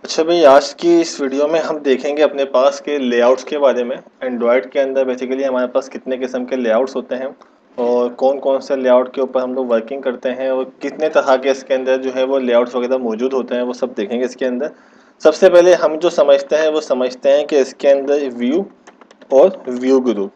अच्छा भाई, आज की इस वीडियो में हम देखेंगे अपने पास के लेआउट्स के बारे में। एंड्रॉयड के अंदर बेसिकली हमारे पास कितने किस्म के लेआउट्स होते हैं और कौन कौन से लेआउट के ऊपर हम लोग वर्किंग करते हैं और कितने तरह के इसके अंदर जो है वो लेआउट्स वगैरह मौजूद होते हैं, वो सब देखेंगे इसके अंदर। सबसे पहले हम जो समझते हैं वो समझते हैं कि इसके अंदर व्यू और व्यू ग्रुप,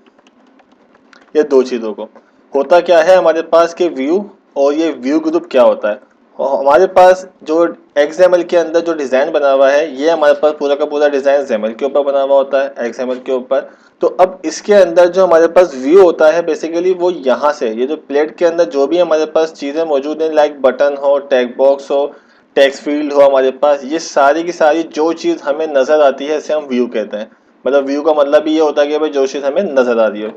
ये दो चीज़ों को होता क्या है हमारे पास के व्यू और ये व्यू ग्रुप क्या होता है। और हमारे पास जो एक्सएमएल के अंदर जो डिज़ाइन बना हुआ है, ये हमारे पास पूरा का पूरा डिज़ाइन XML के ऊपर बना हुआ होता है, एक्सएमएल के ऊपर। तो अब इसके अंदर जो हमारे पास व्यू होता है बेसिकली वो यहाँ से, ये जो प्लेट के अंदर जो भी हमारे पास चीज़ें मौजूद हैं, लाइक बटन हो, टैग बॉक्स हो, टेक्स्ट फील्ड हो, हमारे पास ये सारी की सारी जो चीज़ हमें नज़र आती है इसे हम व्यू कहते हैं। मतलब व्यू का मतलब ये होता है कि भाई जो चीज़ हमें नज़र आ रही है।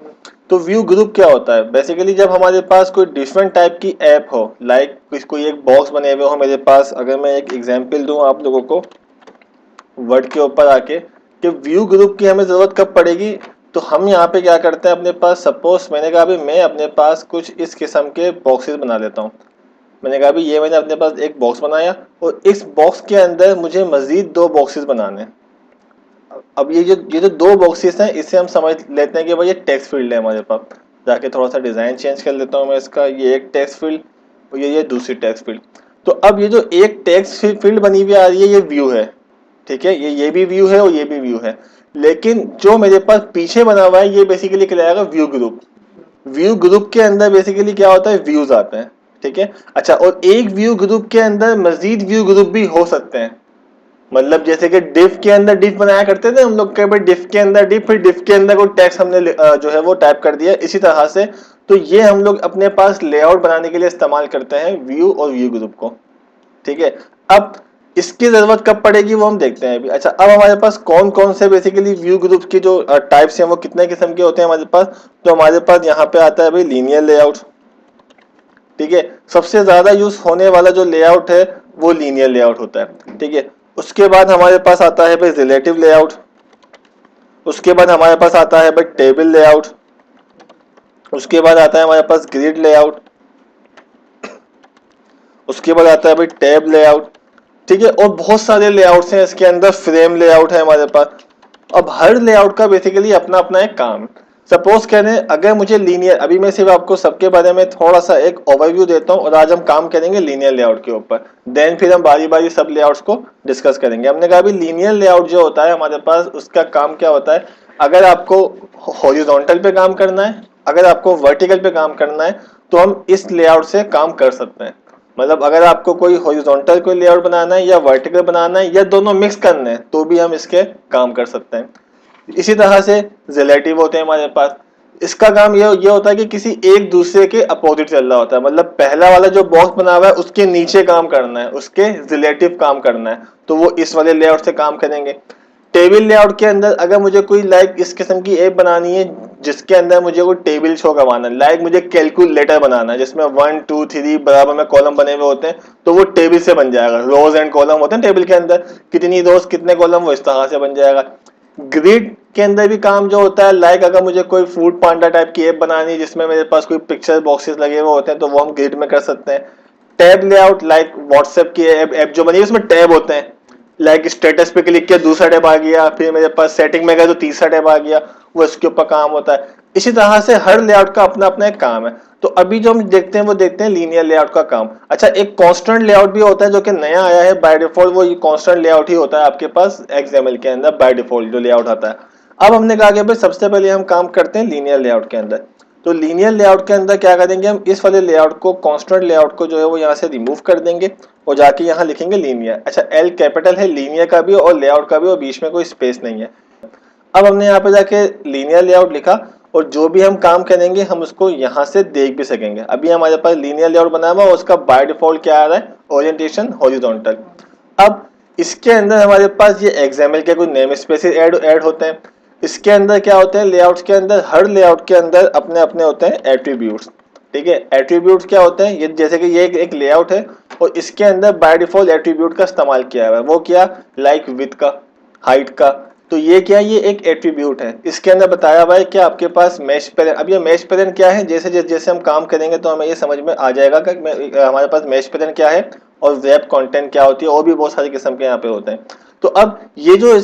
तो व्यू ग्रुप क्या होता है बेसिकली, जब हमारे पास कोई डिफरेंट टाइप की ऐप हो, लाइक कोई एक बॉक्स बने हुए हो मेरे पास। अगर मैं एक एग्जांपल दूं आप लोगों को वर्ड के ऊपर आके कि व्यू ग्रुप की हमें ज़रूरत कब पड़ेगी, तो हम यहाँ पे क्या करते हैं अपने पास, सपोज मैंने कहा भी मैं अपने पास कुछ इस किस्म के बॉक्सेस बना लेता हूँ। मैंने कहा भी ये मैंने अपने पास एक बॉक्स बनाया और इस बॉक्स के अंदर मुझे मजीद दो बॉक्सेस बनाने हैं। अब ये जो दो बॉक्सेस हैं इसे हम समझ लेते हैं कि भाई ये टेक्स्ट फील्ड है हमारे पास। जाके थोड़ा सा डिज़ाइन चेंज कर लेता हूँ मैं इसका, ये एक टेक्स्ट फील्ड और ये दूसरी टेक्स्ट फील्ड। तो अब ये जो एक टेक्स्ट फील्ड बनी हुई आ रही है ये व्यू है, ठीक है। ये भी व्यू है और ये भी व्यू है। लेकिन जो मेरे पास पीछे बना हुआ है ये बेसिकली कहलाएगा व्यू ग्रुप। व्यू ग्रुप के अंदर बेसिकली क्या होता है, व्यूज आते हैं, ठीक है। अच्छा, और एक व्यू ग्रुप के अंदर मजीद व्यू ग्रुप भी हो सकते हैं। मतलब जैसे कि डिफ के अंदर डिफ बनाया करते थे हम लोग, कई बार डिफ के अंदर डिफ, फिर डिफ के अंदर कोई टेक्स्ट हमने जो है वो टाइप कर दिया, इसी तरह से। तो ये हम लोग अपने पास लेआउट बनाने के लिए इस्तेमाल करते हैं व्यू और व्यू ग्रुप को, ठीक है। अब इसकी जरूरत कब पड़ेगी वो हम देखते हैं अभी। अच्छा, अब हमारे पास कौन कौन से बेसिकली व्यू ग्रुप के जो टाइप्स हैं वो कितने किस्म के होते हैं हमारे पास। तो हमारे पास यहाँ पे आता है भाई लीनियर लेआउट, ठीक है। सबसे ज्यादा यूज होने वाला जो लेआउट है वो लीनियर लेआउट होता है, ठीक है। उसके बाद हमारे पास आता है भाई रिलेटिव लेआउट। उसके बाद हमारे पास आता है भाई टेबल लेआउट। उसके बाद आता है हमारे पास ग्रिड लेआउट। उसके बाद आता है भाई टैब लेआउट, ठीक है। और बहुत सारे लेआउट्स हैं इसके अंदर, फ्रेम लेआउट है हमारे पास। अब हर लेआउट का बेसिकली अपना अपना एक काम। सपोज कह रहे हैं अगर मुझे लीनियर, अभी मैं सिर्फ आपको सबके बारे में थोड़ा सा एक ओवरव्यू देता हूँ और आज हम काम करेंगे लीनियर लेआउट के ऊपर। देन फिर हम बारी बारी सब लेआउट्स को डिस्कस करेंगे। हमने कहा अभी लीनियर लेआउट जो होता है हमारे पास, उसका काम क्या होता है। अगर आपको हॉरिजॉन्टल पे काम करना है, अगर आपको वर्टिकल पे काम करना है, तो हम इस लेआउट से काम कर सकते हैं। मतलब अगर आपको कोई हॉरिजॉन्टल कोई लेआउट बनाना है या वर्टिकल बनाना है या दोनों मिक्स करना है तो भी हम इसके काम कर सकते हैं। इसी तरह से रिलेटिव होते हैं हमारे पास। इसका काम ये होता है कि किसी एक दूसरे के अपोजिट चल रहा होता है। मतलब पहला वाला जो बॉक्स बना हुआ है उसके नीचे काम करना है, उसके रिलेटिव काम करना है, तो वो इस वाले लेआउट से काम करेंगे। टेबल लेआउट के अंदर अगर मुझे कोई लाइक इस किस्म की ऐप बनानी है जिसके अंदर मुझे कोई टेबल शो करवाना है, लाइक मुझे कैलकुलेटर बनाना है जिसमें 1 2 3 बराबर में कॉलम बने हुए होते हैं, तो वो टेबल से बन जाएगा। रोज एंड कॉलम होते हैं टेबल के अंदर, कितनी रोज कितने कॉलम, वो इस तरह से बन जाएगा। ग्रिड के अंदर भी काम जो होता है, लाइक अगर मुझे कोई फूड पांडा टाइप की ऐप बनानी है जिसमें मेरे पास कोई पिक्चर बॉक्सेस लगे हुए होते हैं, तो वो हम ग्रिड में कर सकते हैं। टैब लेआउट, लाइक व्हाट्सएप की ऐप जो बनी है उसमें टैब होते हैं, लाइक स्टेटस पे क्लिक किया दूसरा टैब आ गया, फिर मेरे पास सेटिंग में गया तो तीसरा टैब आ गया, वो इसके ऊपर काम होता है। इसी तरह से हर लेआउट का अपना अपना एक काम है। तो अभी जो हम देखते हैं वो देखते हैं लीनियर लेआउट का काम। अच्छा, एक कांस्टेंट लेआउट भी होता है जो कि नया आया है बाय डिफॉल्ट, वो कांस्टेंट लेआउट ही होता है आपके पास एक्सएमएल के अंदर बाय डिफॉल्ट जो लेआउट आता है। अब हमने कहा कि भाई सबसे पहले हम काम करते हैं लीनियर लेआउट के अंदर। तो लीनियर लेआउट के अंदर क्या करेंगे, हम इस वाले लेआउट को, कांस्टेंट लेआउट को जो है वो यहाँ से रिमूव कर देंगे और जाके यहाँ लिखेंगे लीनियर। अच्छा, एल कैपिटल है लीनियर का भी और लेआउट का भी, और बीच में कोई स्पेस नहीं है। अब हमने यहाँ पे जाके लीनियर लेआउट लिखा और जो भी हम काम करेंगे हम उसको यहाँ से देख भी सकेंगे। अभी हमारे पास लीनियर लेआउट बना हुआ है, उसका बाय डिफॉल्ट क्या आ रहा है, ओरिएंटेशन हॉरिजॉन्टल। अब इसके अंदर हमारे पास ये एक्सएमएल के कुछ नेम स्पेसेस ऐड होते हैं। इसके अंदर क्या होते हैं, लेआउट्स के अंदर, हर लेआउट के अंदर अपने अपने होते हैं एट्रीब्यूट्स, ठीक है। एट्रीब्यूट्स क्या होते हैं, ये जैसे कि ये एक लेआउट है और इसके अंदर बाय डिफॉल्ट एट्रीब्यूट का इस्तेमाल किया हुआ है। वो क्या, लाइक विड्थ का, हाइट का। तो ये क्या, ये एक एट्रीब्यूट है। इसके अंदर बताया हुआ है कि आपके पास मैश पेरेंट। अब ये मैश पेरेंट क्या है, जैसे जैसे हम काम करेंगे तो हमें ये समझ में आ जाएगा कि हमारे पास मैश पेरेंट क्या है और वेब कंटेंट क्या होती है, और भी बहुत सारे किस्म के यहाँ पे होते हैं। तो अब ये जो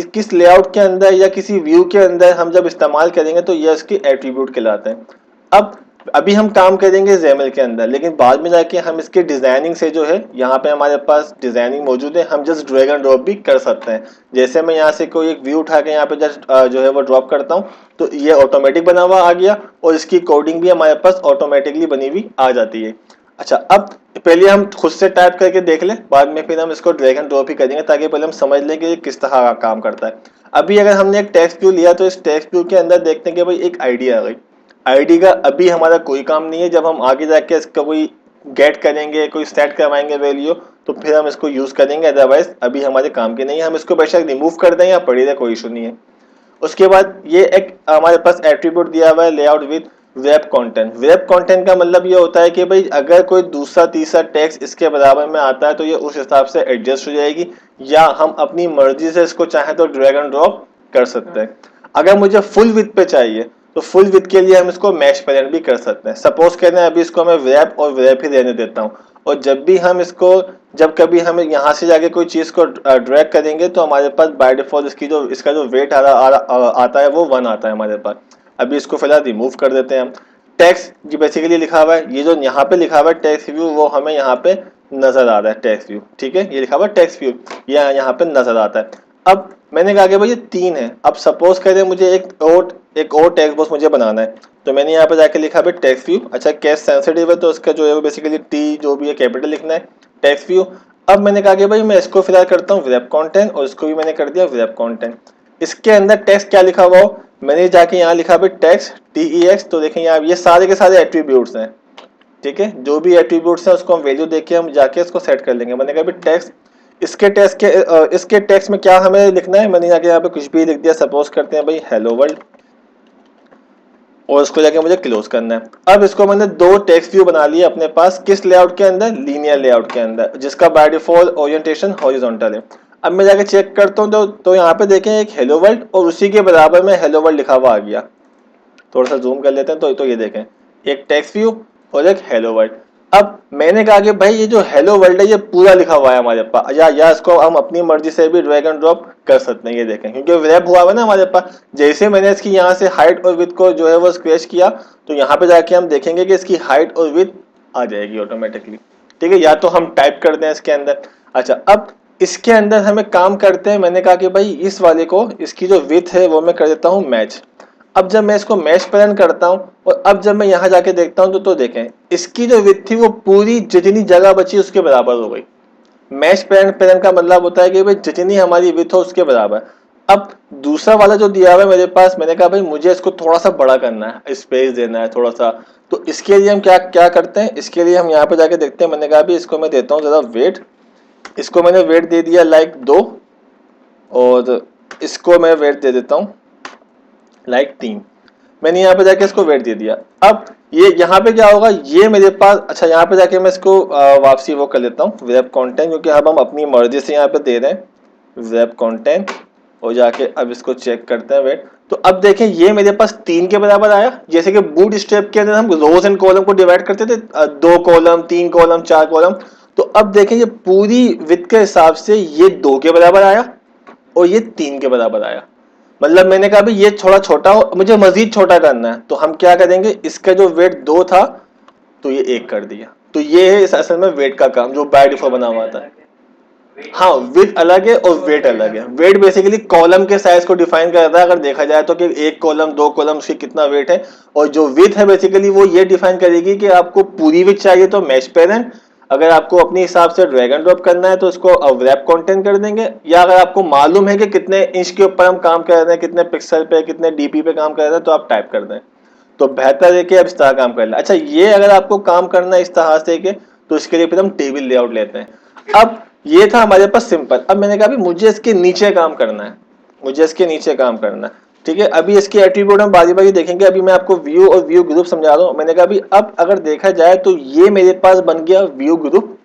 किस लेआउट के अंदर या किसी व्यू के अंदर हम जब इस्तेमाल करेंगे तो ये इसके एट्रीब्यूट कहलाते हैं। अब अभी हम काम करेंगे XAML के अंदर, लेकिन बाद में जाके हम इसके डिजाइनिंग से जो है, यहाँ पे हमारे पास डिजाइनिंग मौजूद है, हम जस्ट ड्रैग एंड ड्रॉप भी कर सकते हैं। जैसे मैं यहाँ से कोई एक व्यू उठा के यहाँ पे जस्ट जो है वो ड्रॉप करता हूँ तो ये ऑटोमेटिक बना हुआ आ गया और इसकी कोडिंग भी हमारे पास ऑटोमेटिकली बनी हुई आ जाती है। अच्छा, अब पहले हम खुद से टाइप करके देख लें, बाद में फिर हम इसको ड्रैग एंड ड्रॉप ही करेंगे ताकि पहले हम समझ लें कि ये किस तरह का काम करता है। अभी अगर हमने एक टेक्स्ट व्यू लिया तो इस टेक्स्ट व्यू के अंदर देखते हैं कि भाई एक आईडी आ गई। आईडी का अभी हमारा कोई काम नहीं है, जब हम आगे जाके इसका कोई गेट करेंगे, कोई सेट करवाएंगे वैल्यू, तो फिर हम इसको यूज करेंगे, अदरवाइज अभी हमारे काम के नहीं है। हम इसको बेशक रिमूव कर दें या पड़ी रहे, कोई इशू नहीं है। उसके बाद ये एक हमारे पास एट्रीब्यूट दिया हुआ है layout with web content. Web content का मतलब ये होता है कि भाई अगर कोई दूसरा तीसरा टेक्स्ट इसके बराबर में आता है तो ये उस हिसाब से एडजस्ट हो जाएगी, या हम अपनी मर्जी से इसको चाहे तो ड्रैग एंड ड्रॉप कर सकते हैं। अगर मुझे फुल विड्थ पे चाहिए तो फुल विड्थ के लिए हम इसको मैश पेरेंट भी कर सकते हैं। सपोज कहते हैं अभी इसको मैं वेब और वेब ही रहने देता हूँ, और जब भी हम इसको, जब कभी हम यहाँ से जाके कोई चीज को ड्रैग करेंगे तो हमारे पास बाय डिफॉल्ट इसका जो वेट आता है वो 1 आता है हमारे पास। अभी इसको फिलहाल रिमूव कर देते हैं हम। टेक्स्ट जो बेसिकली लिखा हुआ है, ये जो यहाँ पे लिखा हुआ है टेक्स्ट व्यू, वो हमें यहाँ पे नजर आ रहा है टेक्स्ट व्यू, ठीक है, ये लिखा हुआ है टेक्स्ट व्यू, ये यहाँ पे नजर आता है। अब मैंने कहा कि भाई ये 3 है। अब सपोज करें मुझे एक और टेक्स्ट बॉक्स मुझे बनाना है, तो मैंने यहाँ पे जाके लिखा भाई टेक्स्ट व्यू। अच्छा, केस सेंसिटिव है तो इसका जो है वो बेसिकली टी जो भी है कैपिटल लिखना है, टेक्स्ट व्यू। अब मैंने कहा कि भाई मैं इसको फिलहाल करता हूँ वेब कंटेंट, और इसको भी मैंने कर दिया वेब कंटेंट। इसके अंदर टेक्स्ट क्या लिखा हुआ हो, मैंने जाके यहाँ लिखा भाई टेक्स्ट TEX। तो देखें यहाँ ये सारे के सारे एट्रीब्यूट्स हैं, ठीक है, जो भी एट्रीब्यूट्स हैं उसको हम वैल्यू देके हम जाके इसको सेट कर लेंगे। मैंने कहा भाई टेक्स्ट, इसके टेक्स्ट में क्या हमें लिखना है, मैंने जाके यहाँ पे कुछ भी लिख दिया। सपोज करते हैं भाई हेलो वर्ल्ड, और इसको जाके मुझे क्लोज करना है। अब इसको मैंने 2 टेक्स्ट व्यू बना लिए अपने पास, किस लेआउट के अंदर, लीनियर लेआउट के अंदर, जिसका बाय डिफॉल्ट ओरिएंटेशन हॉरिजॉन्टल है। अब मैं जाके चेक करता हूँ तो यहाँ पे देखें एक हेलो वर्ल्ड और उसी के बराबर में हेलो वर्ल्ड लिखा हुआ आ गया। थोड़ा सा जूम कर लेते हैं तो ये देखें एक टेक्स्ट व्यू और एक हेलो वर्ल्ड। अब मैंने कहा कि भाई ये जो हेलो वर्ल्ड है ये पूरा लिखा हुआ है हमारे पास, या इसको हम अपनी मर्जी से भी ड्रैग एंड ड्रॉप कर सकते हैं। ये देखें क्योंकि रैप हुआ है ना हमारे पास, जैसे मैंने इसकी यहाँ से हाइट और विड्थ को जो है वो स्क्रैच किया तो यहाँ पे जाके हम देखेंगे कि इसकी हाइट और विड्थ आ जाएगी ऑटोमेटिकली, ठीक है, या तो हम टाइप कर दें इसके अंदर। अच्छा, अब इसके अंदर हमें काम करते हैं। मैंने कहा कि भाई इस वाले को, इसकी जो विड्थ है वो मैं कर देता हूँ मैच। अब जब मैं इसको मैच पेरेंट करता हूँ और अब जब मैं यहाँ जाके देखता हूँ तो देखें इसकी जो विड्थ थी वो पूरी जितनी जगह बची उसके बराबर हो गई। मैच पेरेंट का मतलब होता है कि भाई जितनी हमारी विड्थ हो उसके बराबर। अब दूसरा वाला जो दिया हुआ है मेरे पास, मैंने कहा भाई मुझे इसको थोड़ा सा बड़ा करना है, स्पेस देना है थोड़ा सा, तो इसके लिए हम क्या क्या करते हैं, इसके लिए हम यहाँ पे जाके देखते हैं। मैंने कहा भी इसको मैं देता हूँ जरा वेट, इसको मैंने वेट दे दिया लाइक 2, और इसको मैं वेट दे देता हूँ लाइक 3। मैंने यहाँ पे जाके इसको वेट दे दिया। अब ये यहाँ पे क्या होगा, ये मेरे पास, अच्छा यहाँ पे जाके मैं इसको वापसी वो कर लेता हूँ वेब कंटेंट, क्योंकि अब हम अपनी मर्जी से यहाँ पे दे रहे हैं वेब कंटेंट, और जाके अब इसको चेक करते हैं वेट। तो अब देखें ये मेरे पास 3 के बराबर आया। जैसे कि बूट स्ट्रैप के अंदर हम रोज एंड कॉलम को डिवाइड करते थे, 2 कॉलम 3 कॉलम 4 कॉलम, तो अब देखें ये पूरी विड्थ के हिसाब से ये 2 के बराबर आया और ये 3 के बराबर आया। मतलब मैंने कहा भाई ये थोड़ा छोटा हो, मुझे मजीद छोटा करना है, तो हम क्या करेंगे, इसका जो वेट 2 था तो ये 1 कर दिया। तो ये है इस असल में वेट का काम जो बाय डिफॉल्ट बना हुआ था। हाँ, विड्थ अलग है और वेट अलग है। वेट बेसिकली कॉलम के साइज को डिफाइन करता है, अगर देखा जाए तो कि 1 कॉलम 2 कॉलम उसकी कितना वेट है, और जो विड्थ है बेसिकली वो ये डिफाइन करेगी कि आपको पूरी विड्थ चाहिए तो मैच पेरेंट, अगर आपको अपने हिसाब से ड्रैग एंड ड्रॉप करना है तो इसको रैप कंटेंट कर देंगे, या अगर आपको मालूम है कि कितने इंच के ऊपर हम काम कर रहे हैं, कितने पिक्सल पे कितने डीपी पे काम कर रहे हैं, तो आप टाइप कर दें, तो बेहतर है कि अब इस तरह काम कर ले। अच्छा, ये अगर आपको काम करना है इस तरह से कि, तो इसके लिए फिर हम टेबल लेआउट लेते हैं। अब ये था हमारे पास सिंपल। अब मैंने कहा भी मुझे इसके नीचे काम करना है, मुझे इसके नीचे काम करना है, ठीक है। अभी इसके एट्रीब्यूट हम बारी बारी देखेंगे। अभी मैं आपको व्यू और व्यू ग्रुप समझा रहा हूँ। मैंने कहा भी अब अगर देखा जाए तो ये मेरे पास बन गया व्यू ग्रुप,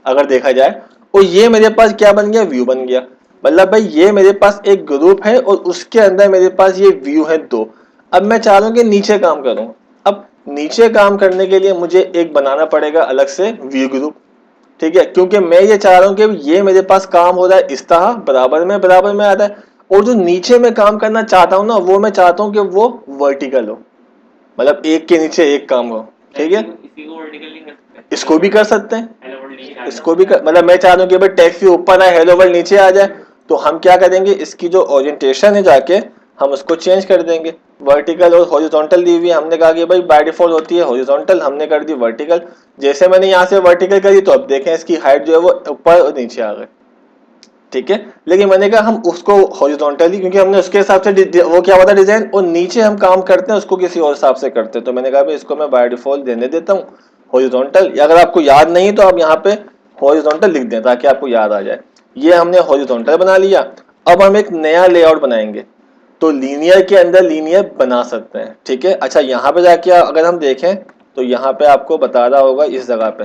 अगर देखा जाए, और ये मेरे पास क्या बन गया, व्यू बन गया। मतलब भाई ये मेरे पास एक ग्रुप है और उसके अंदर मेरे पास ये व्यू है 2। अब मैं चाह रहा हूँ कि नीचे काम करूँ। अब नीचे काम करने के लिए मुझे एक बनाना पड़ेगा अलग से व्यू ग्रुप, ठीक है, क्योंकि मैं ये चाह रहा हूँ कि ये मेरे पास काम हो रहा है इस तरह बराबर में आ रहा है, और जो नीचे मैं काम करना चाहता हूँ ना वो मैं चाहता हूँ कि वो वर्टिकल हो, मतलब एक के नीचे एक काम हो। ठीक है, इसको भी कर सकते हैं, इसको भी कर, मतलब मैं चाहता हूँ कि भाई टेक्स्ट ऊपर आए हेलो वर्ल्ड नीचे आ जाए, तो हम क्या करेंगे, इसकी जो ओरिएंटेशन है जाके हम उसको चेंज कर देंगे। वर्टिकल और हॉरिजॉन्टल दी हुई, हमने कहा कि भाई बाय डिफॉल्ट होती है हॉरिजॉन्टल, हमने कर दी वर्टिकल। जैसे मैंने यहाँ से वर्टिकल करी तो अब देखें इसकी हाइट जो है वो ऊपर और नीचे आ गई। ठीक है, लेकिन मैंने कहा हम उसको हॉरिजॉन्टली, क्योंकि हमने उसके हिसाब से वो क्या होता है डिजाइन, और नीचे हम काम करते हैं उसको किसी और हिसाब से करते हैं, तो मैंने कहा भाई इसको मैं बाय डिफॉल्ट देने देता हूँ हॉरिजॉन्टल, या अगर आपको याद नहीं तो आप यहाँ पे हॉरिजॉन्टल लिख दें ताकि आपको याद आ जाए। ये हमने हॉरिजॉन्टल बना लिया। अब हम एक नया लेआउट बनाएंगे, तो लीनियर के अंदर लीनियर बना सकते हैं। ठीक है, अच्छा यहाँ पे जाके अगर हम देखें तो यहाँ पे आपको बता रहा होगा इस जगह पे,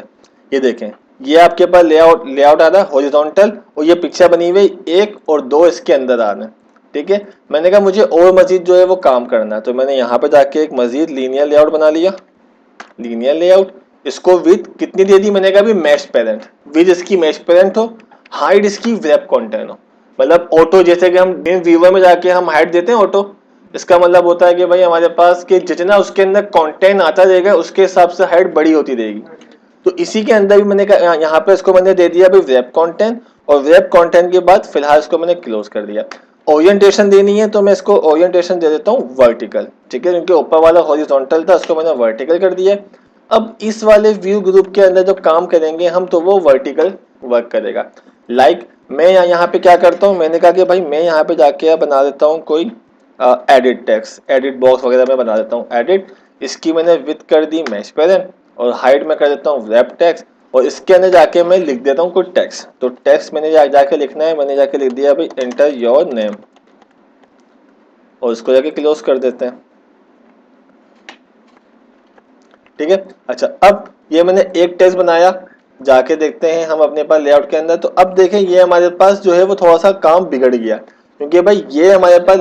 ये देखें, ये आपके पास लेआउट लेआउट आ रहा है हॉरिजॉन्टल, और ये पिक्चर बनी हुई 1 और 2 इसके अंदर आ रहे हैं। ठीक है, मैंने कहा मुझे और मजीद जो है वो काम करना है, तो मैंने यहाँ पे जाके एक मजीद लीनियर लेआउट बना लिया। लीनियर लेआउट, इसको विद कितनी दे दी, मैंने कहा भी मैच पेरेंट, विद इसकी मैच पेरेंट हो, हाइट इसकी वेब कंटेंट हो, मतलब ऑटो, जैसे कि हम व्यूवर में जाके हम हाइट देते हैं ऑटो, इसका मतलब होता है कि भाई हमारे पास कि जितना उसके अंदर कंटेंट आता रहेगा उसके हिसाब से हाइट बड़ी होती रहेगी। तो इसी के अंदर भी मैंने कहा यहाँ पे इसको मैंने दे दिया भाई वेब कंटेंट, और वेब कंटेंट के बाद फिलहाल इसको मैंने क्लोज कर दिया। ओरिएंटेशन देनी है तो मैं इसको ओरिएंटेशन दे देता हूँ वर्टिकल। ठीक है, क्योंकि ऊपर वाला हॉरिजॉन्टल था उसको मैंने वर्टिकल कर दिया। अब इस वाले व्यू ग्रुप के अंदर जो काम करेंगे हम, तो वो वर्टिकल वर्क करेगा। मैं यहाँ पे क्या करता हूँ, मैंने कहा कि भाई मैं यहाँ पे जाके बना देता हूँ कोई एडिट टेक्स्ट, एडिट बॉक्स वगैरह में बना देता हूँ एडिट, इसकी मैंने विड्थ कर दी मैच पेरेंट, और हाइट में कर देता हूँ रैप टेक्स्ट, और इसके अंदर जाके मैं लिख देता हूँ कोई टेक्स्ट। तो टेक्स्ट मैंने जाके लिखना है, मैंने जाके लिख दिया भाई एंटर योर नेम, और इसको जाके क्लोज कर देते हैं। ठीक है, अच्छा अब ये मैंने एक टेक्स्ट बनाया, जाके देखते हैं हम अपने पास लेआउट के अंदर, तो अब देखें ये हमारे पास जो है वो थोड़ा सा काम बिगड़ गया, क्योंकि भाई ये हमारे पास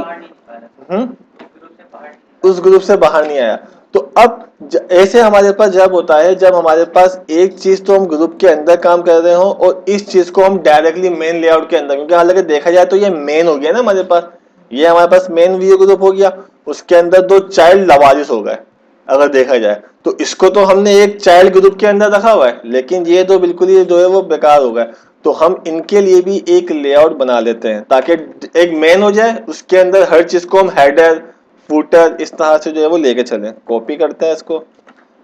उस ग्रुप से बाहर नहीं आया। तो अब ऐसे हमारे पास जब होता है जब हमारे पास एक चीज तो हम ग्रुप के अंदर काम कर रहे हो, और इस चीज को हम डायरेक्टली मेन लेआउट के अंदर, क्योंकि हालांकि देखा जाए तो ये मेन हो गया ना हमारे पास, ये हमारे पास मेन व्यू ग्रुप हो गया, उसके अंदर 2 चाइल्ड लवारिस हो गए अगर देखा जाए, तो इसको तो हमने एक चाइल्ड ग्रुप के अंदर रखा हुआ है, लेकिन ये तो बिल्कुल ही जो है वो बेकार हो गया। तो हम इनके लिए भी एक लेआउट बना लेते हैं ताकि एक मेन हो जाए, उसके अंदर हर चीज को हम हेडर फुटर इस तरह से जो है वो लेके चले। कॉपी करते हैं इसको,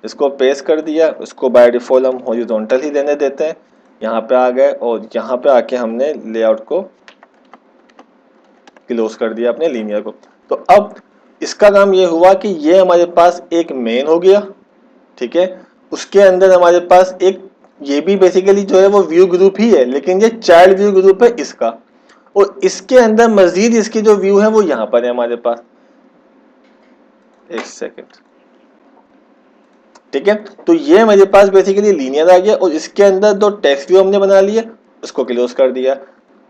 इसको पेस्ट कर दिया, उसको बाय डिफॉल्ट हम हॉरिजॉन्टल ही देने देते हैं। यहाँ पे आ गए और यहाँ पे आके हमने लेआउट को क्लोज कर दिया अपने लीनियर को। तो अब इसका काम ये हुआ कि ये हमारे पास एक मेन हो गया। ठीक है, उसके अंदर हमारे पास एक ये भी बेसिकली जो है वो व्यू ग्रुप ही है, लेकिन ये चाइल्ड व्यू ग्रुप है इसका, और इसके अंदर मजीद इसकी जो व्यू है वो यहाँ पर है हमारे पास। एक सेकेंड, ठीक है, तो ये मेरे पास बेसिकली लीनियर आ गया, और इसके अंदर 2 टेक्स्ट व्यू हमने बना लिए, उसको क्लोज कर दिया।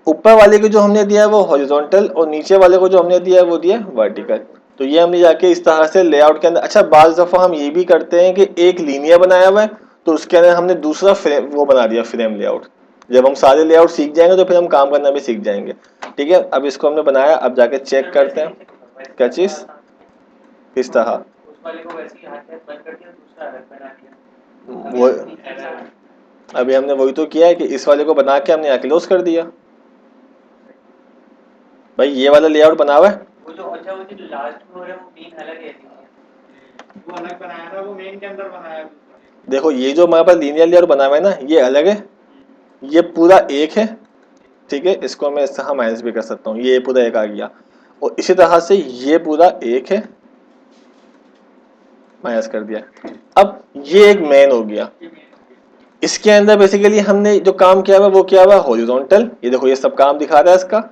ऊपर वाले को जो हमने दिया है वो हॉरिजॉन्टल, और नीचे वाले को जो हमने दिया है वो दिया वर्टिकल। तो ये हमने जाके इस तरह से लेआउट के अंदर, अच्छा बाज दफा हम ये भी करते हैं कि एक लीनियर बनाया हुआ है तो उसके अंदर हमने दूसरा फ्रेम वो बना दिया फ्रेम लेआउट। जब हम सारे लेआउट सीख जाएंगे तो फिर हम काम करना भी सीख जाएंगे। ठीक है, अब इसको हमने बनाया, अब जाके चेक करते हैं क्या चीज किस तरह वो, अभी हमने वही तो किया है कि इस वाले को बना के हमने यहाँ क्लोज कर दिया। भाई ये वाला लेआउट बना हुआ है, वो जो अच्छा वो जो लास्ट में हो रहा है वो मेन अलग है, वो अलग बनाया था, वो मेन के अंदर बनाया है। देखो ये जो हमारे पास लीनियर लेआउट बना हुआ है ना ये अलग है, ये पूरा एक है। ठीक है, इसको मैं इससे माइनस भी कर सकता हूँ, ये पूरा एक आ गया, और इसी तरह से ये पूरा एक है, माइनस कर दिया। अब ये एक मेन हो गया, इसके अंदर बेसिकली हमने जो काम किया हुआ वो किया हुआ हॉरिजॉन्टल, ये देखो ये सब काम दिखा रहा है इसका,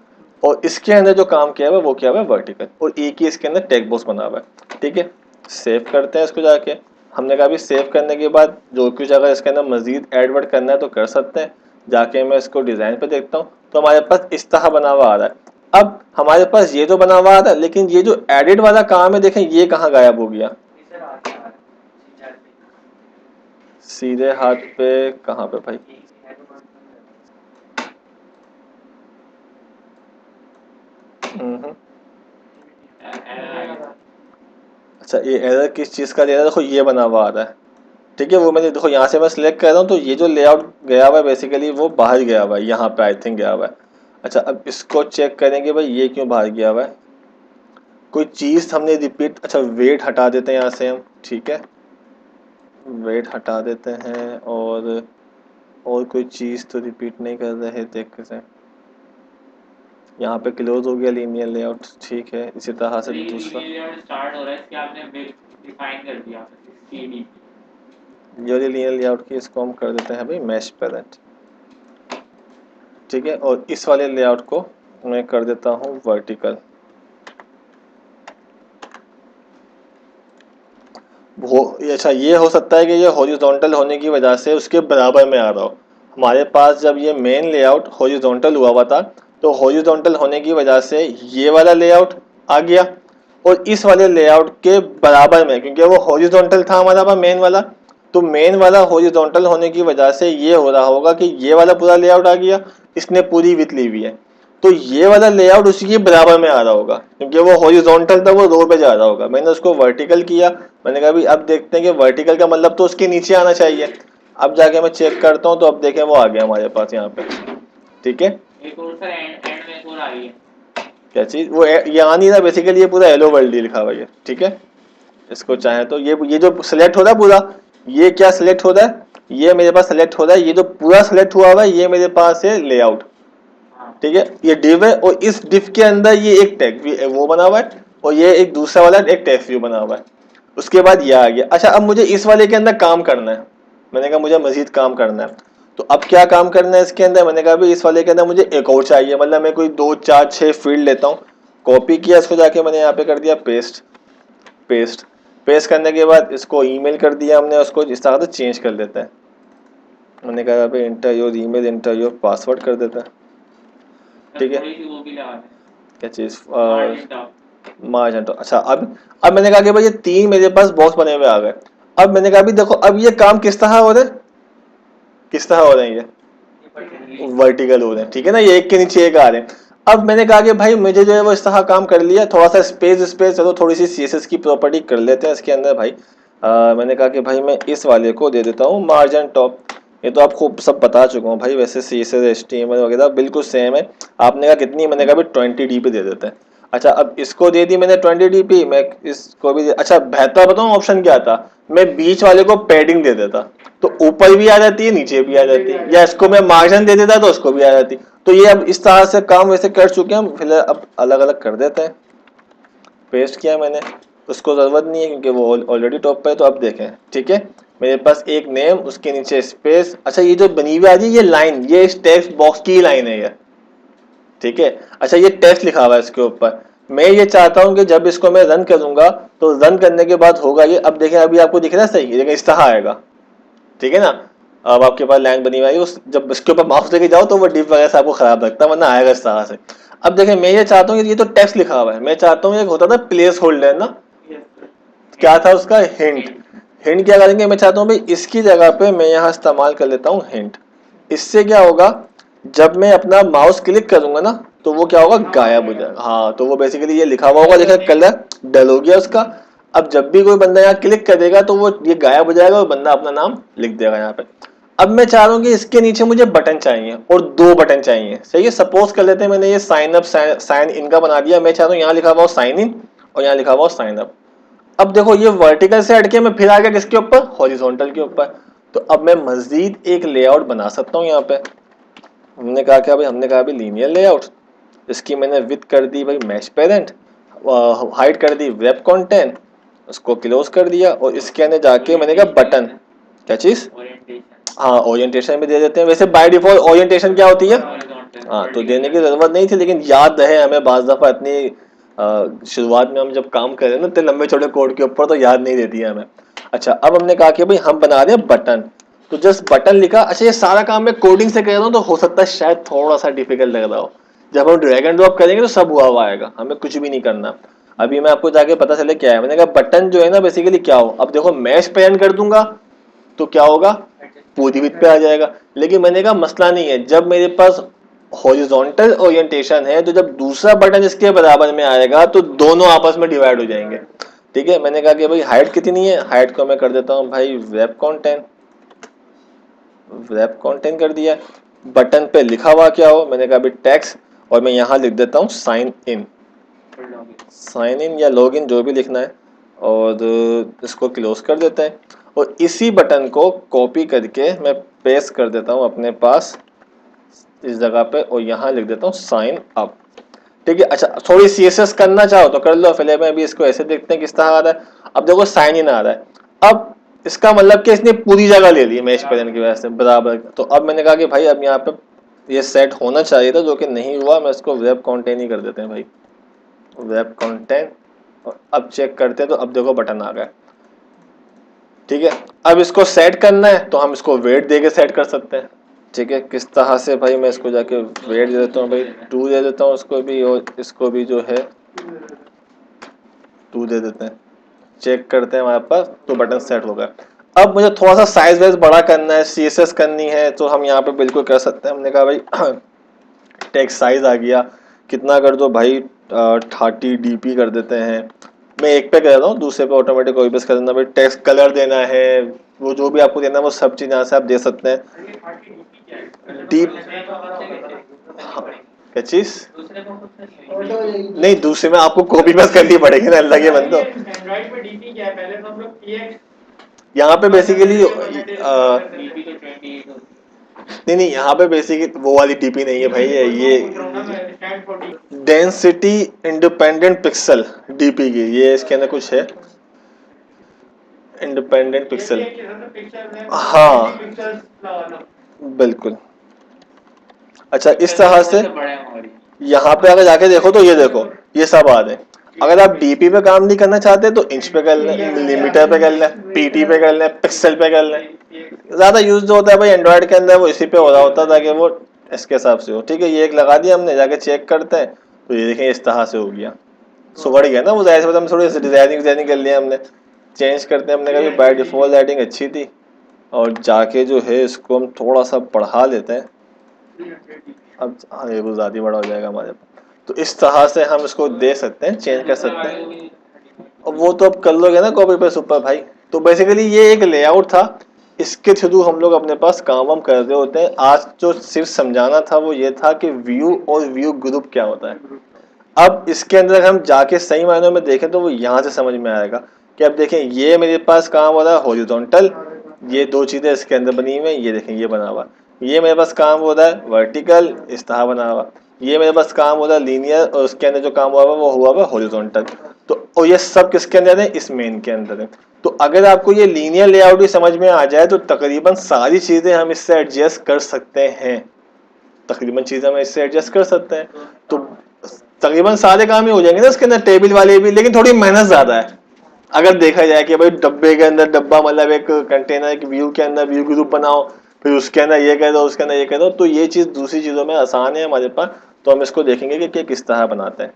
और इसके अंदर जो काम किया हुआ वो किया हुआ वर्टिकल, और एक ही इसके अंदर टेक्स्ट बॉक्स बना हुआ है। ठीक है, सेव करते हैं इसको जाके। हमने कहा भी सेव करने के बाद जो कुछ अगर इसके अंदर मजीद एड वर्ड करना है तो कर सकते हैं। जाके मैं इसको डिजाइन पे देखता हूँ तो हमारे पास इस तरह बना हुआ आ रहा है। अब हमारे पास ये तो बना हुआ आ रहा है, लेकिन ये जो एडिट वाला काम है देखें ये कहाँ गायब हो गया, सीधे हाथ पे कहाँ पे भाई, अच्छा, ये एरर किस चीज़ का दे रहा है? देखो ये बना हुआ आ रहा है, ठीक है। वो मैंने देखो यहाँ से मैं सिलेक्ट कर रहा हूँ, तो ये जो लेआउट गया हुआ है बेसिकली वो बाहर गया हुआ है, यहाँ पे आई थिंक गया हुआ है। अच्छा, अब इसको चेक करेंगे भाई ये क्यों बाहर गया हुआ है, कोई चीज़ हमने रिपीट, अच्छा वेट हटा देते हैं यहाँ से हम, ठीक है, वेट हटा देते हैं। और कोई चीज़ तो रिपीट नहीं कर रहे देख से, यहाँ पे क्लोज हो गया लीनियर लेआउट, ठीक है। इसी तरह से दूसरा स्टार्ट हो रहा है, इसके आपने डिफाइन कर दिया सीडी, ये लीनियर लेआउट की इसको हम कर देते हैं भाई मैश पैरेंट, ठीक है। और इस वाले लेआउट को मैं कर देता हूँ वर्टिकल। अच्छा, ये हो सकता है कि ये हॉरिजॉन्टल होने की वजह से उसके बराबर में आ रहा हो। हमारे पास जब ये मेन लेआउट हॉरिजॉन्टल हुआ था, तो हॉरिजॉन्टल होने की वजह से ये वाला लेआउट आ गया, और इस वाले लेआउट के बराबर में, क्योंकि वो हॉरिजॉन्टल था हमारा मेन वाला, तो मेन वाला हॉरिजॉन्टल होने की वजह से ये हो रहा होगा कि ये वाला पूरा लेआउट आ गया, इसने पूरी विड्थ ली हुई है, तो ये वाला लेआउट उसी के बराबर में आ रहा होगा, क्योंकि वो हॉरिजॉन्टल था, वो रो पे जा रहा होगा। मैंने उसको वर्टिकल किया, मैंने कहा भी अब देखते हैं कि वर्टिकल का मतलब तो उसके नीचे आना चाहिए। अब जाके मैं चेक करता हूँ, तो अब देखें वो आ गया हमारे पास यहाँ पे, ठीक है। एक और सर एंड में एक और आ गई है, क्या चीज? वो ये आ नहीं रहा बेसिकली, ये पूरा हेलो वर्ल्ड ही लिखा हुआ है, ठीक है। इसको चाहे तो ये जो सिलेक्ट हो रहा है पूरा, ये क्या सिलेक्ट हो रहा है, ये मेरे पास सिलेक्ट हो रहा है, ये जो पूरा सिलेक्ट हुआ हुआ है ये मेरे पास है लेआउट, ठीक है। ये डिव है, और इस डिव के अंदर ये एक टैग वो बना हुआ है, और ये एक दूसरा वाला एक टेक्स्ट व्यू बना हुआ है। उसके बाद ये आ गया। अच्छा, अब मुझे इस वाले के अंदर काम करना है, मैंने कहा मुझे मजीद काम करना है, तो अब क्या काम करना है इसके अंदर, मैंने कहा भी इस वाले के अंदर मुझे एक और चाहिए, मतलब मैं कोई 2 4 6 फील्ड लेता हूँ। कॉपी किया, इसको जाके मैंने यहाँ पे कर दिया पेस्ट, पेस्ट पेस्ट करने के बाद इसको ईमेल कर दिया हमने, उसको इस तरह से चेंज कर देते हैं। मैंने कहा यहाँ पे inter your email, inter your password कर देता है, ठीक है। वो भी लगा दें, क्या चीज़? मार्जिन तो अच्छा, अब मैंने कहा कि भाई ये 3 मेरे पास बॉक्स बने हुए आ गए। अब मैंने कहा भी देखो, अब ये काम किस तरह हो रहे हैं, किस तरह हो रहे हैं, ये वर्टिकल हो रहे हैं, ठीक है ना, ये एक के नीचे एक आ रहे हैं। अब मैंने कहा कि भाई मुझे जो है वो इस तरह काम कर लिया, थोड़ा सा स्पेस चलो थोड़ी सी सीएसएस की प्रॉपर्टी कर लेते हैं इसके अंदर भाई। मैंने कहा कि भाई मैं इस वाले को दे देता हूँ मार्जिन टॉप। ये तो आपको सब बता चुका हूँ भाई, वैसे सीएसएस एचटीएमएल वगैरह बिल्कुल सेम है। आपने कहा कितनी, मैंने कहा भी 20 DP दे देते हैं। अच्छा, अब इसको दे दी मैंने 20 DP, मैं इसको भी अच्छा बेहतर बताऊँ ऑप्शन क्या था, मैं बीच वाले को पैडिंग दे देता, तो ऊपर भी आ जाती है नीचे भी आ जाती है, या इसको मैं मार्जिन दे देता तो उसको भी आ जाती। तो ये अब इस तरह से काम वैसे कर चुके हैं हम, फिलहाल अब अलग अलग कर देते हैं। पेस्ट किया मैंने, उसको ज़रूरत नहीं है क्योंकि वो ऑलरेडी टॉप पे है। तो अब देखें, ठीक है, मेरे पास एक नेम, उसके नीचे स्पेस। अच्छा, ये जो बनी हुई आ रही है ये लाइन, ये इस टेक्स्ट बॉक्स की लाइन है ये, ठीक है। अच्छा, ये टेक्स्ट लिखा हुआ है इसके ऊपर। मैं ये चाहता हूं कि जब इसको मैं रन करूंगा तो रन करने के बाद होगा ये, अब देखें अभी आपको दिख रहा है सही, लेकिन इस तरह आएगा, ठीक है ना। अब आपके पास लाइन बनी हुई है, उस जब इसके ऊपर माउस लेके जाओ तो वो डिप वगैरह से आपको खराब लगता है, वरना आएगा इस तरह से। अब देखें, मैं ये चाहता हूँ, ये तो टेक्स्ट लिखा हुआ है, मैं चाहता हूँ एक होता था प्लेस होल्डर ना, क्या था उसका, हिंट। हिंट क्या करेंगे, मैं चाहता हूँ भाई इसकी जगह पे मैं यहाँ इस्तेमाल कर लेता हूँ हिंट। इससे क्या होगा, जब मैं अपना माउस क्लिक करूंगा ना तो वो क्या होगा, गायब हो जाएगा। हाँ, तो वो बेसिकली ये लिखा हुआ होगा, देखा कलर डल हो गया उसका। अब जब भी कोई बंदा यहाँ क्लिक करेगा तो वो ये गायब हो जाएगा और बंदा अपना नाम लिख देगा यहाँ पे। अब मैं चाह रहा हूँ कि इसके नीचे मुझे बटन चाहिए, और 2 बटन चाहिए, सही है। सपोज कर लेते हैं मैंने ये साइन अप साइन इन का बना दिया, मैं चाहता हूँ यहाँ लिखा हुआ साइन इन और यहाँ लिखा हुआ साइन अप। अब देखो ये वर्टिकल से हटके मैं फिर आ गया किसके ऊपर, हॉरिजॉन्टल के ऊपर। तो अब मैं मजीद एक लेआउट बना सकता हूँ यहाँ पे। हमने कहा क्या भाई, हमने कहा भाई लीनियर लेआउट, इसकी मैंने विड्थ कर दी भाई मैश पेरेंट, हाइट कर दी वेब कंटेंट, उसको क्लोज कर दिया, और इसके अंदर जाके मैंने कहा बटन, क्या चीज, हाँ ओरिएंटेशन भी दे देते हैं। वैसे बाय डिफॉल्ट ओरिएंटेशन क्या होती है, हाँ, तो देने की जरूरत नहीं थी, लेकिन याद रहे हमें, बाज दफा इतनी शुरुआत में हम जब काम कर रहे हैं ना इतने लंबे छोटे कोड के ऊपर, तो याद नहीं देती है हमें। अच्छा, अब हमने कहा कि भाई हम बना रहे हैं बटन, तो जस्ट बटन लिखा। अच्छा, ये सारा काम मैं कोडिंग से कर रहा हूँ, तो हो सकता है शायद थोड़ा सा डिफिकल्ट लग रहा हो। जब हम ड्रैग एंड ड्रॉप करेंगे तो सब हुआ आएगा, हमें कुछ भी नहीं करना। अभी मैं आपको जाके पता चले क्या है। मैंने कहा बटन जो है ना बेसिकली क्या हो, अब देखो मैश पेन कर दूंगा तो क्या होगा, पूरी विड्थ पे आ जाएगा। लेकिन मैंने कहा मसला नहीं है, जब मेरे पास हॉरिजॉन्टल ओरिएंटेशन है, तो जब दूसरा बटन इसके बराबर में आएगा तो दोनों आपस में डिवाइड हो जाएंगे। ठीक है, मैंने कहा कि भाई हाइट कितनी है, हाइट को मैं कर देता हूँ भाई वेब कंटेंट, वेब कंटेंट कर दिया। बटन पे लिखा हुआ क्या हो, मैंने कहा भाई टेक्स्ट, और मैं यहाँ लिख देता हूँ साइन इन, साइन इन या लॉग इन जो भी लिखना है, और इसको क्लोज कर देते हैं। और इसी बटन को कॉपी करके मैं पेस्ट कर देता हूँ अपने पास इस जगह पे, और यहाँ लिख देता हूँ साइन अप। ठीक है, अच्छा थोड़ी CSS करना चाहो तो कर लो, फिलहाल मैं अभी इसको ऐसे देखते हैं किस तरह आ रहा है। अब देखो साइन इन आ रहा है, अब इसका मतलब कि इसने पूरी जगह ले ली मैश पैटर्न की वजह से बराबर। तो अब मैंने कहा कि भाई अब यहाँ पे ये सेट होना चाहिए था, जो कि नहीं हुआ। मैं इसको वेब कंटेंट ही कर देते हैं भाई, वेब कंटेंट, और अब चेक करते हैं तो अब देखो बटन आ गया। ठीक है, अब इसको सेट करना है तो हम इसको वेट दे के सेट कर सकते हैं। ठीक है, किस तरह से भाई, मैं इसको जाके वेट दे देता हूँ भाई 2 दे देता हूँ इसको भी, और इसको भी जो है 2 दे देते हैं। चेक करते हैं हमारे पास, तो बटन सेट हो गया। अब मुझे थोड़ा सा साइज वाइज बड़ा करना है, CSS करनी है, तो हम यहाँ पे बिल्कुल कर सकते हैं। हमने कहा भाई टेक्स्ट साइज आ गया, कितना कर दो भाई 30 DP कर देते हैं। मैं एक पे कर देता हूँ, दूसरे पे ऑटोमेटिक कॉपी पेस्ट कर देना। भाई टेक्स्ट कलर देना है, वो जो भी आपको देना है वो सब चीज़ यहाँ से आप दे सकते हैं। डीप क्या चीज, नहीं दूसरे में आपको कॉपी पेस्ट करनी पड़ेगी ना, लगे बंदो। एंड्रॉइड में डीपी क्या है, पहले तो हम लोग यहाँ पे बेसिकली नहीं, यहाँ पे बेसिकली वो वाली DP नहीं है भाई, ये डेंसिटी इंडिपेंडेंट पिक्सल DP की, ये इसके अंदर कुछ है इंडिपेंडेंट पिक्सल। हाँ बिल्कुल। अच्छा इस तरह से यहाँ पे अगर जाके देखो तो ये देखो ये सब आ रहे हैं। अगर आप DP पे काम नहीं करना चाहते तो इंच पे कर लें, मिलीमीटर पे कर लें, PT पे कर लें, पिक्सल पे कर लें। ज्यादा यूज जो होता है भाई एंड्रॉइड के अंदर वो इसी पे हो रहा होता है, ताकि वो इसके हिसाब से हो। ठीक है, ये एक लगा दिया हमने, जाके चेक करते हैं तो ये देखें इस तरह से हो गया, सुगड़ गया ना वो। जाहिर से हम थोड़ी डिजाइनिंग कर लिया हमने, चेंज करते हैं। हमने कहा बाय डिफॉल्ट लाइटिंग अच्छी थी, और जाके जो है इसको हम थोड़ा सा बढ़ा लेते हैं। अब हाँ ये कुछ ज़्यादा ही बड़ा हो जाएगा हमारे पास, तो इस तरह से हम इसको दे सकते हैं, चेंज कर सकते हैं। और वो तो अब कर लोगे ना कॉपी पेस्ट ऊपर भाई। तो बेसिकली ये एक लेआउट था, इसके थ्रू हम लोग अपने पास काम वाम कर रहे होते हैं। आज जो सिर्फ समझाना था वो ये था कि व्यू और व्यू ग्रुप क्या होता है। अब इसके अंदर हम जाके सही मायनों में देखें तो वो यहाँ से समझ में आएगा कि अब देखें ये मेरे पास काम हो रहा है हॉरिजॉन्टल, ये दो चीज़ें इसके अंदर बनी हुई हैं, ये देखें ये बना हुआ। ये मेरे पास काम हो रहा है वर्टिकल, इस तरह बना हुआ। ये मेरे पास काम हो रहा है लीनियर, और उसके अंदर जो काम हुआ है वो हुआ हुआ हॉरिजॉन्टल। तो और ये सब किसके अंदर है, इस मेन के अंदर है। तो अगर आपको ये लीनियर लेआउट भी समझ में आ जाए तो तकरीबन सारी चीज़ें हम इससे एडजस्ट कर सकते हैं, तकरीबन चीज़ें हम इससे एडजस्ट कर सकते हैं। तो तकरीबन सारे काम ही हो जाएंगे ना इसके अंदर, टेबल वाले भी। लेकिन थोड़ी मेहनत ज़्यादा है अगर देखा जाए कि भाई डब्बे के अंदर डब्बा, मतलब एक कंटेनर एक व्यू के अंदर व्यू ग्रुप बनाओ, फिर उसके अंदर ये कह दो, उसके अंदर ये कह दो। तो ये चीज़ दूसरी चीज़ों में आसान है हमारे पास, तो हम इसको देखेंगे कि किस तरह बनाते हैं।